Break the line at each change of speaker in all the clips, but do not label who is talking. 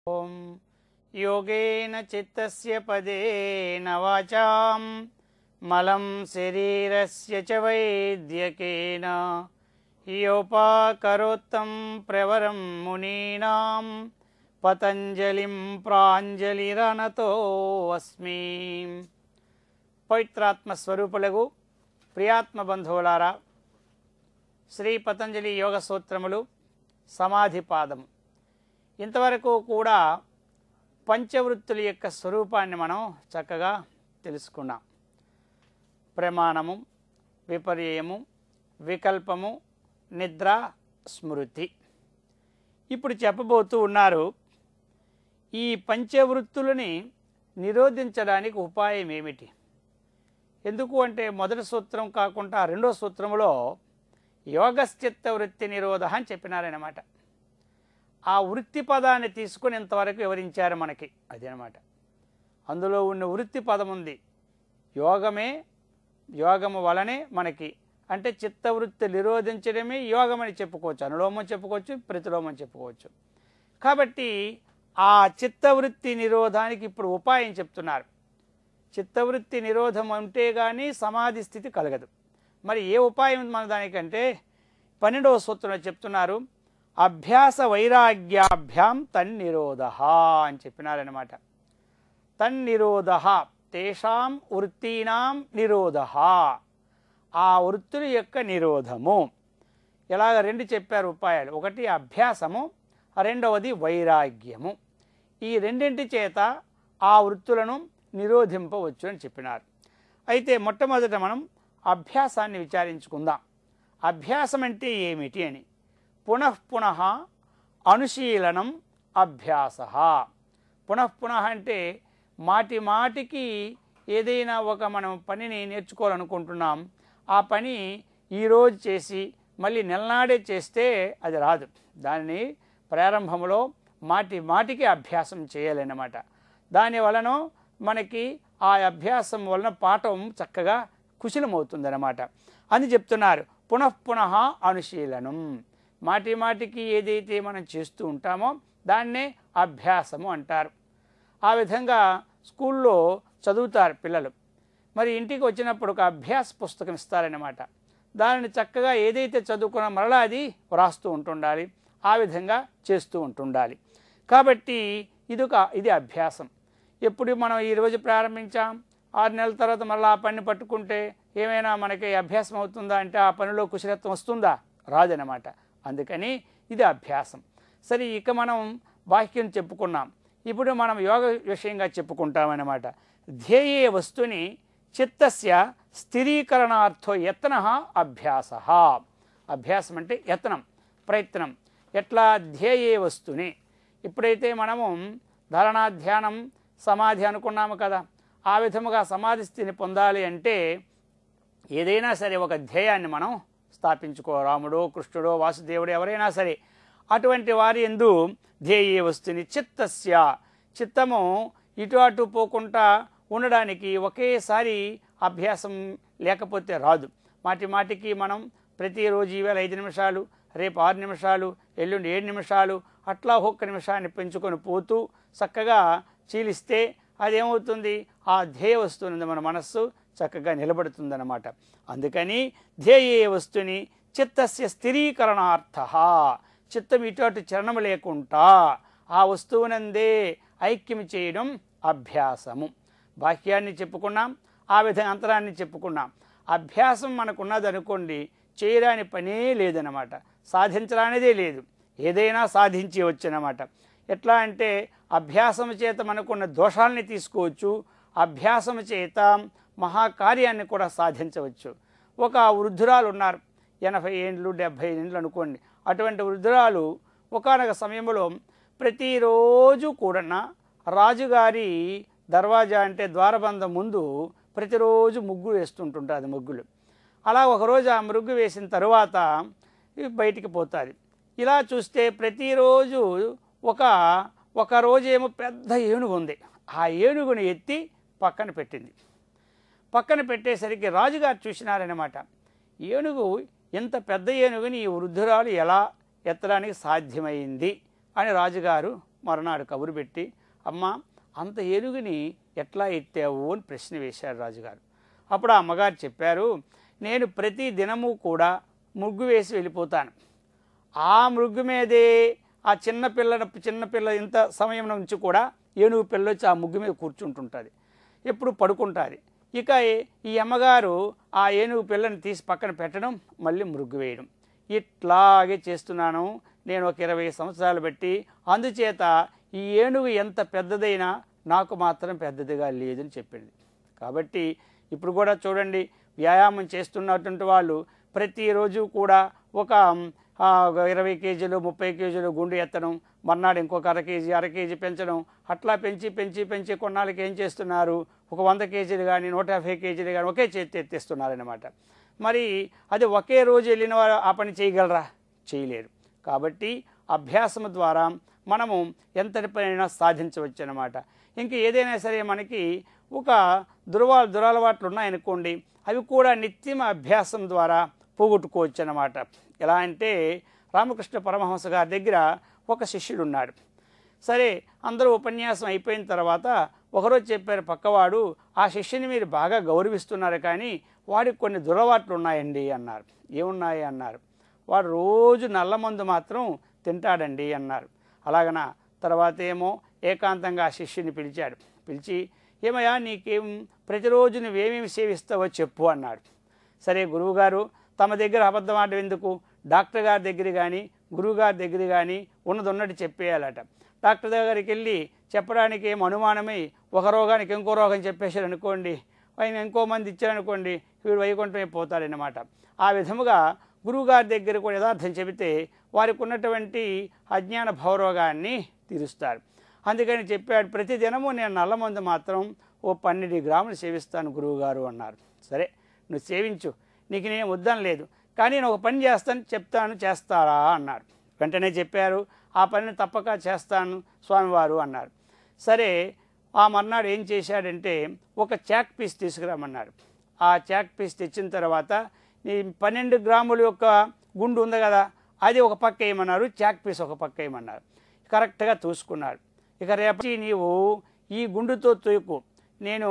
ఓం యోగేన చిత్తస్య పదేన వాచాం మలం శరీరస్య చ వైద్యకేన యోపాకరోత్తం ప్రవరం మునీనాం పతంజలిం ప్రాంజలిరనతో అస్మి. పవిత్రాత్మ స్వరూపులకు ప్రియాత్మ బంధువులారా, శ్రీ పతంజలి యోగ సూత్రములు సమాధిపాదము. ఇంతవరకు కూడా పంచవృత్తుల యొక్క స్వరూపాన్ని మనం చక్కగా తెలుసుకున్నాం. ప్రమాణము, విపర్యయము, వికల్పము, నిద్ర, స్మృతి. ఇప్పుడు చెప్పబోతూ ఉన్నారు, ఈ పంచవృత్తులని నిరోధించడానికి ఉపాయం ఏమిటి? ఎందుకు అంటే మొదటి సూత్రం కాకుండా రెండో సూత్రములో యోగశ్చిత్త వృత్తి నిరోధ అని చెప్పినారన్నమాట. ఆ వృత్తి పదాన్ని తీసుకుని ఇంతవరకు వివరించారు మనకి. అదనమాట అందులో ఉన్న వృత్తి పదం ఉంది. యోగము వలనే మనకి అంటే చిత్తవృత్తి నిరోధించడమే యోగమని చెప్పుకోవచ్చు. అనులోమం చెప్పుకోవచ్చు, ప్రతిలోమం చెప్పుకోవచ్చు. కాబట్టి ఆ చిత్తవృత్తి నిరోధానికి ఇప్పుడు ఉపాయం చెప్తున్నారు. చిత్తవృత్తి నిరోధం అంటే కానీ సమాధి స్థితి కలగదు. మరి ఏ ఉపాయం మన దానికంటే 12వ సూత్రంలో చెప్తున్నారు, అభ్యాస వైరాగ్యాభ్యాం తన్నిరోధ అని చెప్పినారనమాట. తన్నిరోధ తేషాం వృత్తీనాం నిరోధ, ఆ వృత్తుల యొక్క నిరోధము. ఇలాగ రెండు చెప్పారు ఉపాయాలు. ఒకటి అభ్యాసము, రెండవది వైరాగ్యము. ఈ రెండింటి చేత ఆ వృత్తులను నిరోధింపవచ్చు అని చెప్పినారు. అయితే మొట్టమొదట మనం అభ్యాసాన్ని విచారించుకుందాం. అభ్యాసం అంటే ఏమిటి అని. పునఃపునః అనుశీలనం అభ్యాస. పునఃపునః అంటే మాటి మాటికి ఏదైనా ఒక మనం పనిని నేర్చుకోవాలనుకుంటున్నాం, ఆ పని ఈరోజు చేసి మళ్ళీ నెలనాడే చేస్తే అది రాదు. దానిని ప్రారంభంలో మాటి మాటికి అభ్యాసం చేయాలన్నమాట. దాని వలన మనకి ఆ అభ్యాసం వలన పాఠం చక్కగా కుశలమవుతుందన్నమాట అని చెప్తున్నారు. పునఃపునః అనుశీలనం, మాటి మాటికి ఏదైతే మనం చేస్తూ ఉంటామో దాన్నే అభ్యాసము అంటారు. ఆ విధంగా స్కూల్లో చదువుతారు పిల్లలు. మరి ఇంటికి వచ్చినప్పుడు ఒక అభ్యాస పుస్తకం ఇస్తారన్నమాట. దానిని చక్కగా ఏదైతే చదువుకున్నా మరలా అది వ్రాస్తూ ఉంటుండాలి. ఆ విధంగా చేస్తూ ఉంటుండాలి. కాబట్టి ఇది అభ్యాసం. ఎప్పుడు మనం ఈరోజు ప్రారంభించాం, 6 నెలల తర్వాత మళ్ళీ ఆ పని పట్టుకుంటే ఏమైనా మనకి అభ్యాసం అవుతుందా అంటే ఆ పనిలో కుశలత్వం వస్తుందా? రాదనమాట. అందుకని ఇది అభ్యాసం. సరే, ఇక మనం వాక్యం చెప్పుకున్నాం. ఇప్పుడు మనం యోగ విషయంగా చెప్పుకుంటామన్నమాట. ధ్యేయే వస్తుని చిత్తస్య స్థిరీకరణార్థో యత్న అభ్యాస. అభ్యాసం అంటే యత్నం, ప్రయత్నం. ఎట్లా? ధ్యేయే వస్తుని. ఇప్పుడైతే మనము ధారణా, ధ్యానం, సమాధి అనుకున్నాము కదా, ఆ విధముగా సమాధి స్థితిని పొందాలి అంటే ఏదైనా సరే ఒక ధ్యేయాన్ని మనం స్థాపించుకో. రాముడో, కృష్ణుడో, వాసుదేవుడు ఎవరైనా సరే అటువంటి వారి యందు ధ్యేయే వస్తుని చిత్తస్య, చిత్తము ఇటు అటు పోకుండా ఉండడానికి ఒకేసారి అభ్యాసం లేకపోతే రాదు. మాటి మాటికి మనం ప్రతిరోజు ఈవేళ 5 నిమిషాలు, రేపు 6 నిమిషాలు, ఎల్లుండి 7 నిమిషాలు, అట్లా ఒక్క నిమిషాన్ని పెంచుకొని పోతూ చక్కగా చీలిస్తే అదేమవుతుంది? ఆ ధ్యేయ వస్తువుని మన మనస్సు చక్కగా నిలబడుతుందన్నమాట. అందుకని ధ్యేయే వస్తుని చిత్తస్య స్థిరీకరణార్థ, చిత్తం ఇటు అటు చలనం లేకుండా ఆ వస్తువునందే ఐక్యం చేయడం అభ్యాసము. బాహ్యాన్ని చెప్పుకున్నాం, ఆ విధంగా అంతరాన్ని చెప్పుకున్నాం. అభ్యాసం మనకున్నది అనుకోండి, చేయరాని పనే లేదన్నమాట, సాధించరానిదే లేదు. ఏదైనా సాధించవచ్చు అన్నమాట. ఎట్లా అంటే అభ్యాసం చేత మనకున్న దోషాలని తీసుకోవచ్చు, అభ్యాసం చేత మహాకార్యాన్ని కూడా సాధించవచ్చు. ఒక వృద్ధురాలు ఉన్నారు, 80 ఏండ్లు 70 ఏండ్లు అనుకోండి. అటువంటి వృద్ధురాలు ఒకానొక సమయంలో ప్రతిరోజు కూడా రాజుగారి దర్వాజా అంటే ద్వారబంధం ముందు ప్రతిరోజు ముగ్గు వేస్తుంటుంటుంది. ముగ్గులు అలా ఒకరోజు ఆ ముగ్గు వేసిన తరువాత బయటికి పోతుంది. ఇలా చూస్తే ప్రతిరోజు ఒక రోజేమో పెద్ద ఏనుగు ఉంది. ఆ ఏనుగుని ఎత్తి పక్కన పెట్టింది. పక్కన పెట్టేసరికి రాజుగారు చూసినారన్నమాట. ఏనుగు ఇంత పెద్ద ఏనుగుని ఈ వృద్ధురాలు ఎలా ఎత్తడానికి సాధ్యమైంది అని రాజుగారు మరునాడు కబురు పెట్టి, అమ్మ అంత ఏనుగుని ఎట్లా ఎత్తావు అని ప్రశ్న వేశారు రాజుగారు. అప్పుడు ఆ అమ్మగారు చెప్పారు, నేను ప్రతి దినము కూడా ముగ్గు వేసి వెళ్ళిపోతాను. ఆ మృగ్గు మీదే ఆ చిన్నపిల్ల ఇంత సమయం నుంచి కూడా ఏనుగు పిల్ల వచ్చి ఆ ముగ్గు మీద కూర్చుంటుంటుంది, ఎప్పుడు పడుకుంటుంది. ఇక ఈ అమ్మగారు ఆ ఏనుగు పిల్లని తీసి పక్కన పెట్టడం, మళ్ళీ మృగ్గు వేయడం, ఇట్లాగే చేస్తున్నాను నేను ఒక 20 సంవత్సరాలు బట్టి. అందుచేత ఈ ఏనుగు ఎంత పెద్దదైనా నాకు మాత్రం పెద్దదిగా లేదని చెప్పింది. కాబట్టి ఇప్పుడు కూడా చూడండి, వ్యాయామం చేస్తున్నటువంటి వాళ్ళు ప్రతిరోజు కూడా ఒక 20 కేజీలు 30 కేజీలు గుండు ఎత్తడం, మర్నాడు ఇంకొక అర కేజీ పెంచడం, అట్లా పెంచి పెంచి పెంచి కొన్నాళ్ళకి ఏం చేస్తున్నారు, ఒక 100 కేజీలు కానీ 150 కేజీలు కానీ ఒకే చేతి ఎత్తేస్తున్నారనమాట. మరి అది ఒకే రోజు వెళ్ళిన వారు ఆ పని చేయగలరా? చేయలేరు. కాబట్టి అభ్యాసం ద్వారా మనము ఎంతటి పనైనా సాధించవచ్చు అన్నమాట. ఇంక ఏదైనా సరే మనకి ఒక దురలవాట్లు ఉన్నాయనుకోండి, అవి కూడా నిత్యం అభ్యాసం ద్వారా పోగొట్టుకోవచ్చు అన్నమాట. ఎలా అంటే రామకృష్ణ పరమహంస గారి దగ్గర ఒక శిష్యుడు ఉన్నాడు. సరే, అందరూ ఉపన్యాసం అయిపోయిన తర్వాత ఒకరోజు చెప్పారు పక్కవాడు, ఆ శిష్యుని మీరు బాగా గౌరవిస్తున్నారు కానీ వాడికి కొన్ని దురలవాట్లు ఉన్నాయండి అన్నారు. ఏమున్నాయి అన్నారు. వాడు రోజు నల్లమందు మాత్రం తింటాడండి అన్నారు. అలాగనా? తర్వాత ఏమో ఏకాంతంగా ఆ శిష్యుని పిలిచాడు. పిలిచి, ఏమయ్యా నీకేం ప్రతిరోజు నువ్వేమేమి సేవిస్తావో చెప్పు అన్నాడు. సరే గురువుగారు, తమ దగ్గర అబద్ధం ఆడడం ఎందుకు, డాక్టర్ గారి దగ్గర కానీ గురువుగారి దగ్గర కానీ ఉన్నట్టు చెప్పేయాలట. డాక్టర్ దగ్గరికి వెళ్ళి చెప్పడానికి ఏం అనుమానమై ఒక రోగానికి ఇంకో రోగం చెప్పేశారు అనుకోండి, ఆయన ఇంకో మంది ఇచ్చారనుకోండి, వీడు వైకుంఠమే పోతాడనమాట. ఆ విధముగా గురువుగారి దగ్గర కూడా యథార్థం చెబితే వారికి ఉన్నటువంటి అజ్ఞాన భవరోగాన్ని తీరుస్తారు. అందుకని చెప్పాడు, ప్రతిదినము నేను నల్లమందు మాత్రం ఓ 12 గ్రాములు సేవిస్తాను గురువుగారు అన్నారు. సరే, నువ్వు సేవించు, నీకు నేను వద్దని లేదు, కానీ నేను ఒక పని చెప్తాను చేస్తారా అన్నారు. వెంటనే చెప్పారు, ఆ పనిని తప్పక చేస్తాను స్వామివారు అన్నారు. సరే, ఆ మర్నాడు ఏం చేశాడంటే ఒక చాక్ పీస్ తీసుకురామన్నాడు. ఆ చాక్ పీస్ తెచ్చిన తర్వాత నీ 12 గ్రాముల యొక్క గుండు ఉంది కదా, అది ఒక పక్క వేయమన్నారు, చాక్ పీస్ ఒక పక్క వేయమన్నారు. కరెక్ట్గా చూసుకున్నాడు. ఇక రేపటి నీవు ఈ గుండుతో తూయకు, నేను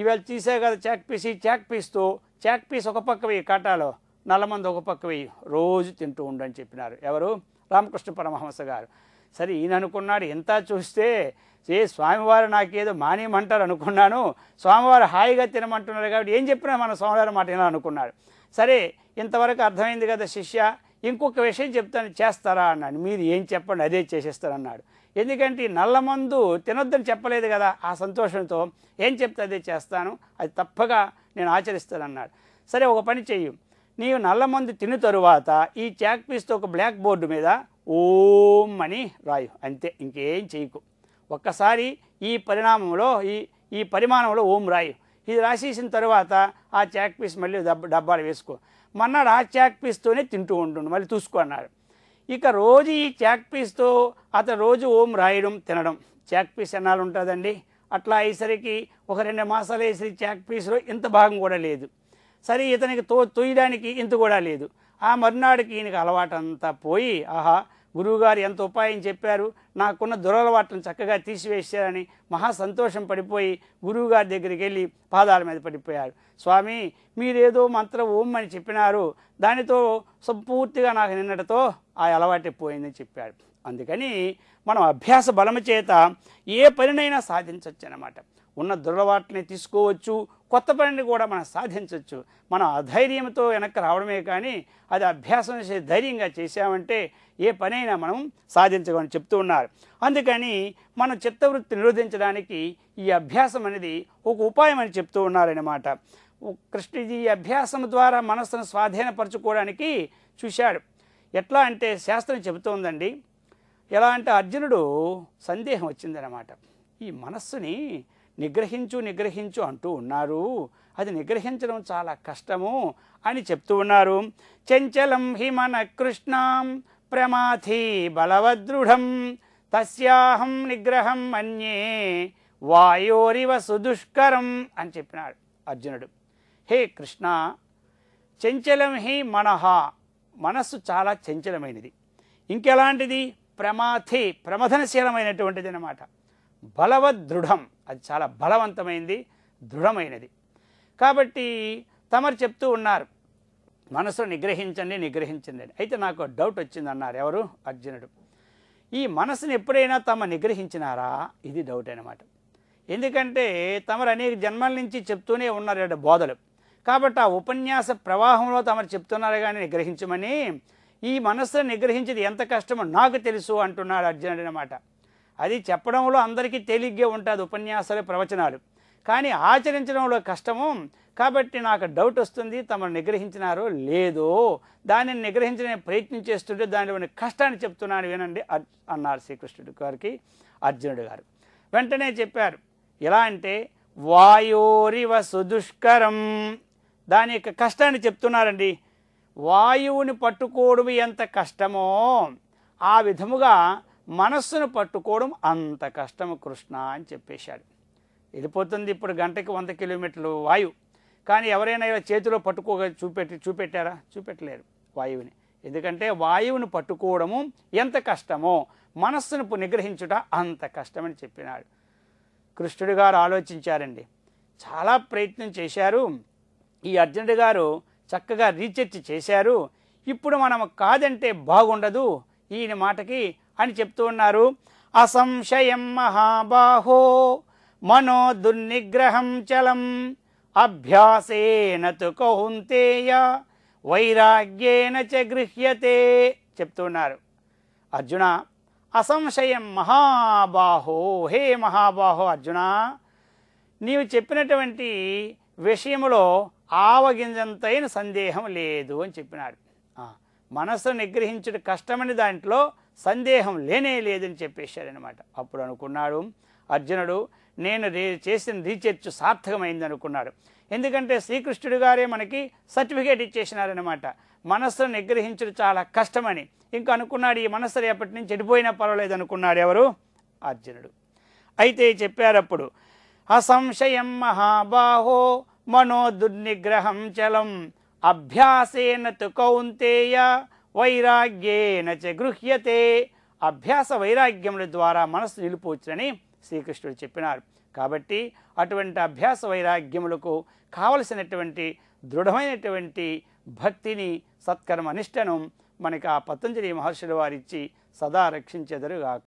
ఇవాళ తీసా కదా చాక్ పీస్, ఈ చాక్ పీస్ ఒక పక్క వేయి, కాటాలో నల్లమంది ఒక పక్క వేయి, రోజు తింటూ ఉండని చెప్పినారు. ఎవరు? రామకృష్ణ పరమహంస గారు. సరే, ఈయన అనుకున్నాడు, ఎంత చూస్తే స్వామివారు నాకేదో మానేయమంటారు అనుకున్నాను, స్వామివారు హాయిగా తినమంటున్నారు కాబట్టి ఏం చెప్పినా మన స్వామివారి మాట వినాలి అనుకున్నాడు. సరే, ఇంతవరకు అర్థమైంది కదా శిష్య, ఇంకొక విషయం చెప్తాను చేస్తారా అన్నాడు. మీరు ఏం చెప్పండి అదే చేసేస్తారన్నాడు. ఎందుకంటే నల్లమందు తినొద్దని చెప్పలేదు కదా, ఆ సంతోషంతో ఏం చెప్తే అదే చేస్తాను, అది తప్పగా నేను ఆచరిస్తానన్నాడు. సరే, ఒక పని చెయ్యి, నీవు నల్లమందు తిన్న తరువాత ఈ చాక్ పీస్తో ఒక బ్లాక్ బోర్డు మీద ఓం అని రాయు, అంతే, ఇంకేం చేయకు. ఒక్కసారి ఈ పరిమాణంలో ఓం రాయు. ఇది రాసేసిన తర్వాత ఆ చాక్ పీస్ మళ్ళీ డబ్బాలు వేసుకో. మన్నాడు ఆ చాక్ పీస్తోనే తింటూ ఉంటుండు, మళ్ళీ చూసుకో అన్నాడు. ఇక రోజు ఈ చాక్ పీస్తో అతను రోజు ఓం రాయడం తినడం. చాక్ పీస్ ఎన్నాళ్ళు ఉంటుందండి? అట్లా అయ్యేసరికి ఒక 2 మాసాలు వేసరికి చాక్ పీస్లో ఇంత భాగం కూడా లేదు. సరే, ఇతనికి తొయ్యడానికి ఇంత కూడా లేదు. ఆ మర్నాడికి ఈయనకి అలవాటంతా పోయి, ఆహా గురువుగారు ఎంత ఉపాయం చెప్పారు, నాకున్న దురలవాట్లను చక్కగా తీసివేశారని మహా సంతోషం పడిపోయి గురువుగారి దగ్గరికి వెళ్ళి పాదాల మీద పడిపోయారు. స్వామి, మీరేదో మంత్రం ఓం అని చెప్పినారు, దానితో సంపూర్తిగా నాకు నిన్నటితో ఆ అలవాటే పోయిందని చెప్పాడు. అందుకని మనం అభ్యాస బలము చేత ఏ పనినైనా సాధించవచ్చు అన్నమాట. ఉన్న దురలవాట్లని తీసుకోవచ్చు, కొత్త పనిని కూడా మనం సాధించవచ్చు. మనం అధైర్యంతో వెనక్కి రావడమే కానీ అది అభ్యాసం చేసి ధైర్యంగా చేసామంటే ఏ పనైనా మనం సాధించగలని చెప్తూ ఉన్నారు. అందుకని మనం చిత్తవృత్తి నిరోధించడానికి ఈ అభ్యాసం అనేది ఒక ఉపాయం అని చెప్తూ ఉన్నారన్నమాట. కృష్ణజీ ఈ అభ్యాసం ద్వారా మనస్సును స్వాధీనపరచుకోవడానికి చూశాడు. ఎట్లా అంటే శాస్త్రం చెబుతోందండి, ఎలా అంటే అర్జునుడు సందేహం వచ్చిందనమాట. ఈ మనస్సుని నిగ్రహించు అంటూ ఉన్నారు, అది నిగ్రహించడం చాలా కష్టము అని చెప్తూ ఉన్నారు. చంచలం హి మన కృష్ణాం ప్రమాథి బలవదృఢం తస్యాహం నిగ్రహం మన్యే వాయోరివ సుదుష్కరం అని చెప్పినాడు అర్జునుడు. హే కృష్ణ, చంచలం హి మనహ, మనస్సు చాలా చంచలమైనది. ఇంకెలాంటిది? ప్రమాథి ప్రమథనశీలమైనటువంటిది అన్నమాట. బలవదృఢం, అది చాలా బలవంతమైంది, దృఢమైనది. కాబట్టి తమరు చెప్తూ ఉన్నారు మనసును నిగ్రహించండి నిగ్రహించండి అని. అయితే నాకు డౌట్ వచ్చిందన్నారు ఎవరు? అర్జునుడు. ఈ మనసును ఎప్పుడైనా తమ నిగ్రహించినారా? ఇది డౌట్ అన్నమాట. ఎందుకంటే తమరు అనేక జన్మల నుంచి చెప్తూనే ఉన్నారు బోధలు. కాబట్టి ఆ ఉపన్యాస ప్రవాహంలో తమరు చెప్తున్నారు కానీ నిగ్రహించమని. ఈ మనస్సును నిగ్రహించేది ఎంత కష్టమో నాకు తెలుసు అంటున్నాడు అర్జునుడు అన్నమాట. అది చెప్పడంలో అందరికీ తేలిగ్గా ఉంటుంది ఉపన్యాసాలు ప్రవచనాలు, కానీ ఆచరించడంలో కష్టము. కాబట్టి నాకు డౌట్ వస్తుంది, తమను నిగ్రహించినారో లేదో, దానిని నిగ్రహించడానికి ప్రయత్నం చేస్తుంటే దానిలోని కష్టాన్ని చెప్తున్నాను వినండి అన్నారు శ్రీకృష్ణుడి గారికి అర్జునుడు గారు. వెంటనే చెప్పారు ఎలా అంటే వాయోరివ సుదుష్కరం, దాని యొక్క కష్టాన్ని చెప్తున్నారండి. వాయువుని పట్టుకోవడం ఎంత కష్టమో ఆ విధముగా మనస్సును పట్టుకోవడం అంత కష్టము కృష్ణ అని చెప్పేశాడు. వెళ్ళిపోతుంది ఇప్పుడు గంటకి 100 కిలోమీటర్లు వాయువు, కానీ ఎవరైనా ఇలా చేతిలో చూపెట్టారా? చూపెట్టలేరు వాయువుని. ఎందుకంటే వాయువుని పట్టుకోవడము ఎంత కష్టమో మనస్సును నిగ్రహించుట అంత కష్టమని చెప్పినాడు. కృష్ణుడి గారు ఆలోచించారండి, చాలా ప్రయత్నం చేశారు. ఈ అర్జునుడి గారు చక్కగా రీసెర్చ్ చేశారు. ఇప్పుడు మనం కాదంటే బాగుండదు ఈయన మాటకి అని చెప్తూ ఉన్నారు. అసంశయం మహాబాహో మనో దుర్నిగ్రహం చలం అభ్యాసేన తు కౌంతేయ వైరాగ్యేన చ గృహ్యతే చెప్తున్నారు. అర్జున అసంశయం మహాబాహో, హే మహాబాహో అర్జున, నీవు చెప్పినటువంటి విషయంలో ఆవగింజంతైన సందేహం లేదు అని చెప్పినాడు. మనస్సు నిగ్రహించుట కష్టమని దాంట్లో సందేహం లేనే లేదని చెప్పేశాడనమాట. అప్పుడు అనుకున్నాడు అర్జునుడు, నేను చేసిన రీసెర్చ్ సార్థకమైంది అనుకున్నాడు. ఎందుకంటే శ్రీకృష్ణుడు గారే మనకి సర్టిఫికేట్ ఇచ్చేసినారనమాట. మనస్సును నిగ్రహించడం చాలా కష్టమని. ఇంకా అనుకున్నాడు ఈ మనస్సు రేపటి నుంచి చెడిపోయినా పర్వాలేదు అనుకున్నాడు ఎవరు? అర్జునుడు. అయితే చెప్పారప్పుడు అసంశయం మహాబాహో మనో దుర్నిగ్రహం చలం అభ్యాసేన తు కౌంతేయ వైరాగ్యేన చ గృహ్యతే. అభ్యాస వైరాగ్యముల ద్వారా మనస్సు నిలిపోవచ్చునని శ్రీకృష్ణుడు చెప్పినారు. కాబట్టి అటువంటి అభ్యాస వైరాగ్యములకు కావలసినటువంటి దృఢమైనటువంటి భక్తిని సత్కర్మ నిష్టను మనకి ఆ పతంజలి మహర్షుల వారిచ్చి సదా రక్షించెదరుగాక.